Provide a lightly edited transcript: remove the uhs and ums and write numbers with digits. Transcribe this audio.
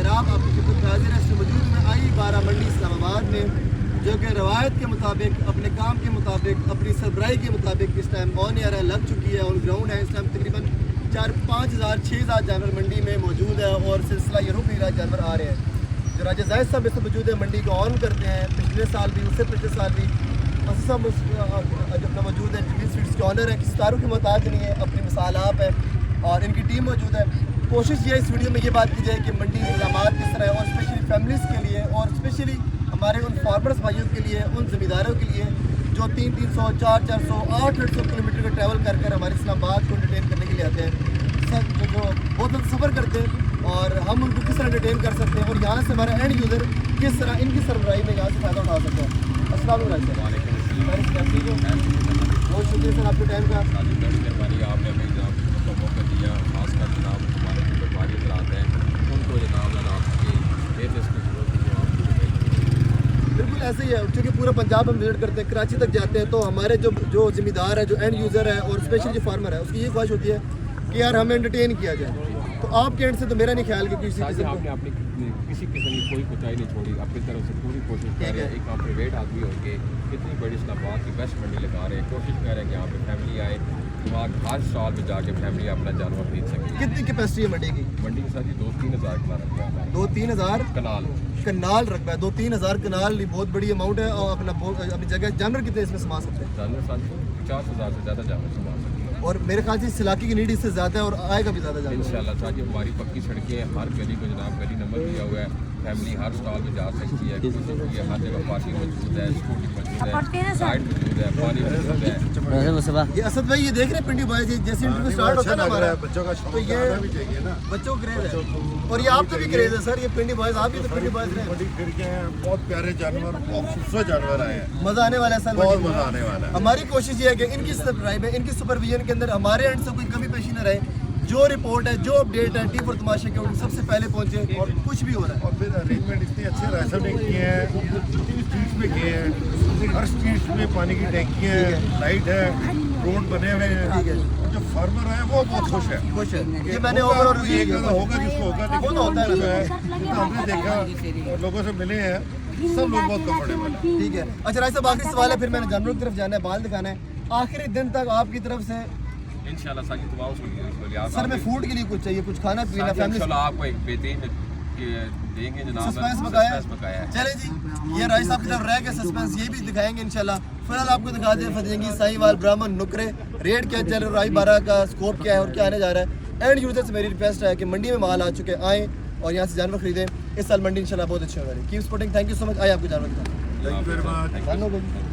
सैराब आपकी खिदमत में हाजिर है। इस मौजूद में I-12 मंडी इस्लामाबाद में, जो कि रवायत के मुताबिक, अपने काम के मुताबिक, अपनी सरबराही के मुताबिक इस टाइम ऑन एयर है, लग चुकी है, ऑन ग्राउंड है। इस टाइम तकरीबन 4-5 हज़ार 6 हज़ार जानवर मंडी में मौजूद है और सिलसिला ये रुक नहीं रहा, जानवर आ रहे हैं। जो राजा जायद साहब इसमें मौजूद है, मंडी को ऑन करते हैं, पिछले साल भी, उससे पिछले साल भी। साहब अपना मौजूद है, जमीन स्वीट्स के ऑनर है, किसी तारों की मोहताज नहीं है, अपनी मिसाल आप है और इनकी टीम मौजूद है। कोशिश ये इस वीडियो में ये बात की जाए कि मंडी इंतजामात किस तरह है और स्पेशली फैमिलीज़ के लिए और स्पेशली हमारे उन फार्मर्स भाइयों के लिए, उन ज़मींदारों के लिए जो 300, 400, 800 किलोमीटर का ट्रैवल कर कर हमारे इस्लामाबाद को एंटरटेन करने के लिए आते हैं। जो बहुत ज़्यादा सफ़र करते हैं और हम उनको किस तरह एंटरटेन कर सकते हैं और यहाँ से हमारा एंड यूज़र किस तरह इनकी सरबराही में यहाँ से फ़ायदा उठा सकते हैं। अस्सलाम वालेकुम। बहुत शुक्रिया सर आपके टाइम का। मेहरबानी, आपने हमें जनाब मौका दिया, खासकर जनाब हमारे जो व्यापारी हजरात हैं उनको जनाब आपकी बिल्कुल ऐसे ही है, क्योंकि पूरा पंजाब हम विजिट करते हैं, कराची तक जाते हैं, तो हमारे जो ज़िम्मेदार है, जो एंड यूज़र है और स्पेशली जो फार्मर है, उसकी ये ख्वाहिश होती है कि यार हमें एंटरटेन किया जाए। तो आपके एंड से तो मेरा नहीं ख्याल कि किसी किस्म की कोई कोताही नहीं छोड़ी, अपनी तरफ से पूरी कोशिश कर रहे हैं। एक आप प्राइवेट आदमी होकर इतनी बड़ी इस्लामाबाद की बेस्ट मंडी लगा रहे हैं, कोशिश कर रहे हैं कि यहाँ पे फैमिली आए, वहाँ हर स्टॉल पे जाके फैमिली अपना जानवर खरीद सके। कितनी कैपेसिटी है मंडी की? मंडी के साथ ही 2-3 हज़ार कनाल रखा है। 2-3 हज़ार कनाल रखा है। 2-3 हज़ार कनाल बहुत बड़ी अमाउंट है। और अपनी जगह जानवर कितने इसमें समा सकते हैं? जानवर साथ 50 हज़ार से ज़्यादा जानवर समा सकते हैं और मेरे ख्याल से इस इलाके की नीड इससे ज़्यादा है और आएगा भी ज़्यादा। इंशाल्लाह साथ ही हमारी पक्की सड़कें हैं, हर गली को जनाब गली नंबर दिया हुआ है, फैमिली हर स्टॉल में जा सकती है, हर जगह पार्किंग मौजूद है, स्कूटी मौजूद है, साइड मौजूद है, पानी मौजूद है। ये असद भाई ये देख रहे हैं पिंडी बॉय जैसे इंटरव्यू स्टार्ट होता है ना हमारा, बच्चों का तो ये बच्चों को क्रेज है और ये आपको भी क्रेज है सर। ये पिंडी बॉयज, आप भी तो पिंडी बॉयज हैं। बड़ी फिर के हैं, बहुत प्यारे जानवर, बहुत खूबसूरत जानवर आए हैं, मजा आने वाला है सर, बहुत मजा आने वाला है। हमारी कोशिश ये है कि इनकी सब्सक्राइब है, इनकी सुपरविजन के अंदर हमारे एंड से कोई कमी पेशी न रहे। जो रिपोर्ट है, जो अपडेट है, टीम और तमाशे के सबसे पहले पहुंचे और कुछ भी हो रहा है। और फिर अरेंजमेंट इतने अच्छे रास्ते ने किए हैं, जितनी भी स्ट्रीट्स में किए हैं, हर स्ट्रीट्स में पानी की टैंकियाँ हैं, लाइट है, रोड बने हुए हैं। जो फार्मर है वो बहुत खुश है। ये मैंने ओवरऑल होगा जिसको होगा, वो तो होता है। हमने देखा और लोगों से मिले हैं, सब लोग बहुत कम्फर्टेबल है। ठीक है। अच्छा राय साहब, आखिरी सवाल है, फिर मैंने जानवरों की तरफ जाना है, बाल दिखाना है। आखिरी दिन तक आपकी तरफ से इंशाल्लाह साकी दुआओं से सर में फूड के लिए कुछ चाहिए, कुछ खाना पीना फैमिली इंशाल्लाह आपको एक बेहतरीन देंगे जनाब। सस्पेंस बकाया है। चले जी, ये राय साहब की तरफ रह गए सस्पेंस, ये भी दिखाएंगे इंशाल्लाह। फिलहाल आपको दिखा दें फतेंगी, साहिवाल, ब्राह्मण, नुकरे, रेट क्या चल रहा है, I-12 का स्कोप क्या है और क्या आने जा रहा है। एंड यूजर से मेरी रिक्वेस्ट है कि मंडी में माल आ चुके, आएँ और यहाँ से जानवर खरीदें। इस साल मंडी इंशाल्लाह बहुत अच्छी होगी। Keep supporting, thank you so much. आए आपको जानवर दिखाएं। Thank you very much.